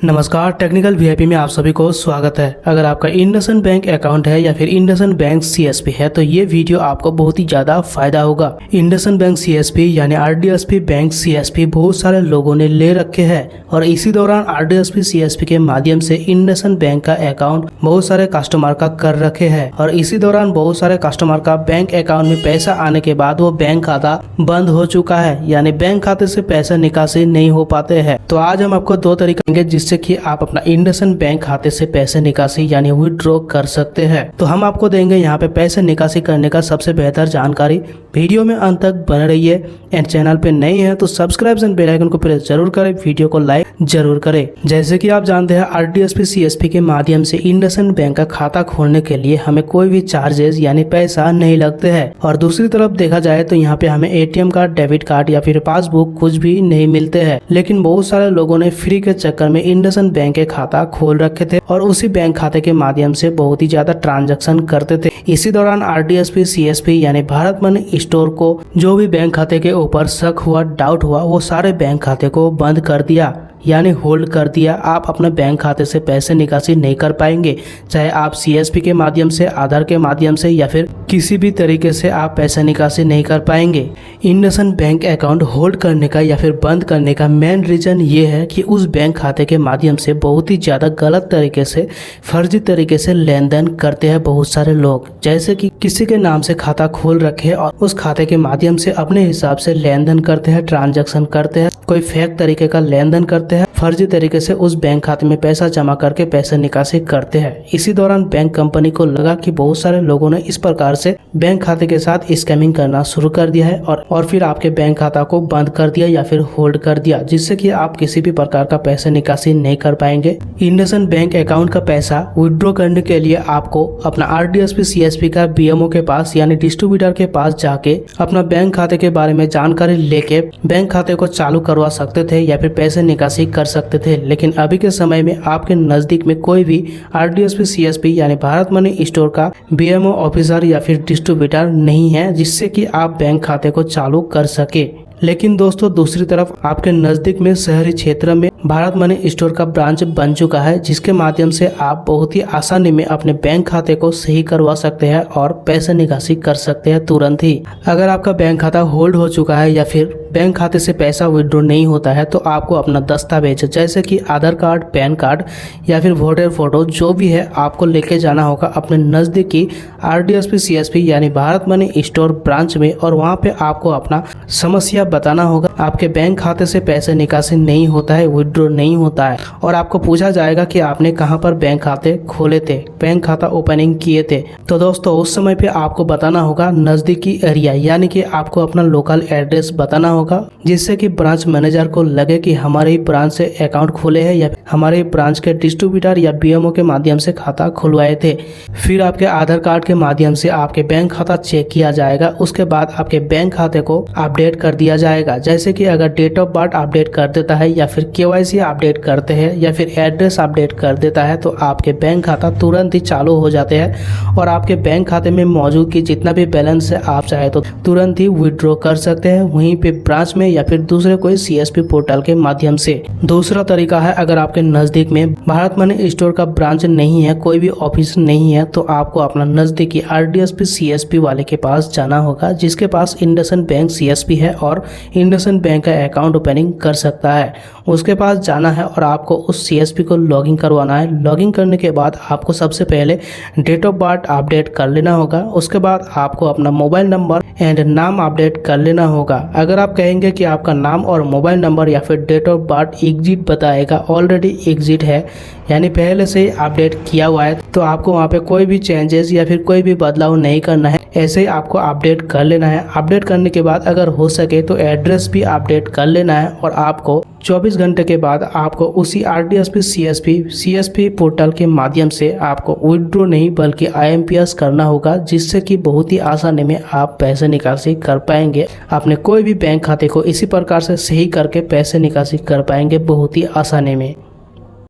नमस्कार, technical VIP में आप सभी को स्वागत है। अगर आपका इंडसइंड बैंक अकाउंट है या फिर इंडसइंड बैंक सीएसपी है तो ये वीडियो आपको बहुत ही ज्यादा फायदा होगा। इंडसइंड बैंक सीएसपी यानी आरडीएसपी बैंक सीएसपी बहुत सारे लोगों ने ले रखे हैं और इसी दौरान आरडीएसपी सीएसपी के माध्यम से इंडसइंड बैंक का अकाउंट बहुत सारे कस्टमर का कर रखे हैं और इसी दौरान बहुत सारे कस्टमर का बैंक अकाउंट में पैसा आने के बाद वो बैंक खाता बंद हो चुका है, यानी बैंक खाते से पैसा निकासी नहीं हो पाते हैं। तो आज हम आपको दो तरीके देंगे जिससे कि आप अपना इंडसइंड बैंक खाते से पैसे निकासी यानी विड्रॉ कर सकते हैं। तो हम आपको देंगे यहाँ पे पैसे निकासी करने का सबसे बेहतर जानकारी। वीडियो में अंत तक बने रहिए एंड चैनल पे नए हैं तो सब्सक्राइब एंड बेल आइकन को प्रेस जरूर करें, वीडियो को लाइक जरूर करें। जैसे कि आप जानते हैं आरडीएसपी सीएसपी के माध्यम से इंडसइंड बैंक का खाता खोलने के लिए हमें कोई भी चार्जेस यानी पैसा नहीं लगते हैं और दूसरी तरफ देखा जाए तो यहाँ पे हमें एटीएम कार्ड, डेबिट कार्ड या फिर पासबुक कुछ भी नहीं मिलते हैं। लेकिन बहुत सारे लोगों ने फ्री के चक्कर में इंडसइंड बैंक के खाता खोल रखे थे और उसी बैंक खाते के माध्यम से बहुत ही ज्यादा ट्रांजैक्शन करते थे। इसी दौरान आरडीएसपी सीएसपी यानी भारत मनी स्टोर को जो भी बैंक खाते के ऊपर शक हुआ, डाउट हुआ, वो सारे बैंक खाते को बंद कर दिया यानी होल्ड कर दिया। आप अपने बैंक खाते से पैसे निकासी नहीं कर पाएंगे, चाहे आप सीएसपी के माध्यम से, आधार के माध्यम से या फिर किसी भी तरीके से आप पैसे निकासी नहीं कर पाएंगे। इंडसइंड बैंक अकाउंट होल्ड करने का या फिर बंद करने का मेन रीजन ये है कि उस बैंक खाते के माध्यम से बहुत ही ज्यादा गलत तरीके से, फर्जी तरीके से लेन देन करते हैं बहुत सारे लोग। जैसे कि किसी के नाम से खाता खोल रखे और उस खाते के माध्यम से अपने हिसाब से लेन देन करते हैं, ट्रांजैक्शन करते हैं, कोई फेक तरीके का लेन देन करते हैं, फर्जी तरीके से उस बैंक खाते में पैसा जमा करके पैसे निकासी करते हैं। इसी दौरान बैंक कंपनी को लगा कि बहुत सारे लोगों ने इस प्रकार से बैंक खाते के साथ स्कैमिंग करना शुरू कर दिया है और फिर आपके बैंक खाता को बंद कर दिया या फिर होल्ड कर दिया, जिससे कि आप किसी भी प्रकार का पैसे निकासी नहीं कर पाएंगे। इंडसइंड बैंक अकाउंट का पैसा विड्रॉ करने के लिए आपको अपना आरडीएसपी सीएसपी का बीएमओ के पास यानी डिस्ट्रीब्यूटर के पास जाके अपना बैंक खाते के बारे में जानकारी लेके बैंक खाते को चालू करवा सकते थे या फिर पैसे निकासी कर सकते थे। लेकिन अभी के समय में आपके नजदीक में कोई भी आरडीएसपी सीएसपी यानी भारत मनी स्टोर का बीएमओ ऑफिसर या फिर डिस्ट्रीब्यूटर नहीं है जिससे कि आप बैंक खाते को चालू कर सके। लेकिन दोस्तों दूसरी तरफ आपके नजदीक में शहरी क्षेत्र में भारत मनी स्टोर का ब्रांच बन चुका है जिसके माध्यम से आप बहुत ही आसानी में अपने बैंक खाते को सही करवा सकते हैं और पैसे निकासी कर सकते हैं तुरंत ही। अगर आपका बैंक खाता होल्ड हो चुका है या फिर बैंक खाते से पैसा विड्रॉ नहीं होता है तो आपको अपना दस्तावेज जैसे कि आधार कार्ड, पैन कार्ड या फिर वोटर फोटो जो भी है आपको लेके जाना होगा अपने नजदीकी आरडीएसपी सीएसपी यानी भारत मनी स्टोर ब्रांच में और वहाँ पे आपको अपना समस्या बताना होगा। आपके बैंक खाते से पैसे निकासी नहीं होता है, विड्रॉ नहीं होता है और आपको पूछा जाएगा कि आपने कहां पर बैंक खाते खोले थे, बैंक खाता ओपनिंग किए थे। तो दोस्तों उस समय पे आपको बताना होगा नजदीकी एरिया यानी कि आपको अपना लोकल एड्रेस बताना होगा जिससे कि ब्रांच मैनेजर को लगे कि हमारे ही ब्रांच से अकाउंट खोले हैं या हमारे ब्रांच के डिस्ट्रीब्यूटर या बीएमओ के माध्यम से खाता खुलवाए थे। फिर आपके आधार कार्ड के माध्यम से आपके बैंक खाता चेक किया जाएगा। उसके बाद आपके बैंक खाते को अपडेट कर दिया जाएगा। जैसे कि अगर डेट ऑफ बर्थ अपडेट कर देता है या फिर केवाईसी अपडेट करते हैं या फिर एड्रेस अपडेट कर देता है तो आपके बैंक खाता तुरंत ही चालू हो जाते हैं और आपके बैंक खाते में मौजूद की जितना भी बैलेंस है आप चाहे तो तुरंत ही विड्रॉ कर सकते हैं वहीं पे ब्रांच में या फिर दूसरे कोई सीएसपी पोर्टल के माध्यम से। दूसरा तरीका है अगर आपके नजदीक में भारत मनी स्टोर का ब्रांच नहीं है, कोई भी ऑफिस नहीं है तो आपको अपना नजदीकी आरडीएसपी सीएसपी वाले के पास जाना होगा जिसके पास इंडसइंड बैंक सीएसपी है और इंडसइंड बैंक का अकाउंट ओपनिंग कर सकता है। उसके पास जाना है और आपको उस सीएसपी को लॉगिन करवाना है। लॉगिन करने के बाद आपको सबसे पहले डेट ऑफ बर्थ अपडेट कर लेना होगा। उसके बाद आपको अपना मोबाइल नंबर एंड नाम अपडेट कर लेना होगा। अगर आप कहेंगे कि आपका नाम और मोबाइल नंबर या फिर डेट ऑफ बर्थ एग्जिट बताएगा, ऑलरेडी एग्जिट है यानी पहले से अपडेट किया हुआ है तो आपको वहाँ पे कोई भी चेंजेस या फिर कोई भी बदलाव नहीं करना है, ऐसे ही आपको अपडेट कर लेना है। अपडेट करने के बाद अगर हो सके तो एड्रेस भी अपडेट कर लेना है और आपको 24 घंटे के बाद आपको उसी आरडीएसपी सीएसपी पोर्टल के माध्यम से आपको विड्रॉ नहीं बल्कि आईएमपीएस करना होगा जिससे कि बहुत ही आसानी में आप पैसे निकासी कर पाएंगे। अपने कोई भी बैंक खाते को इसी प्रकार से सही करके पैसे निकासी कर पाएंगे बहुत ही आसानी में।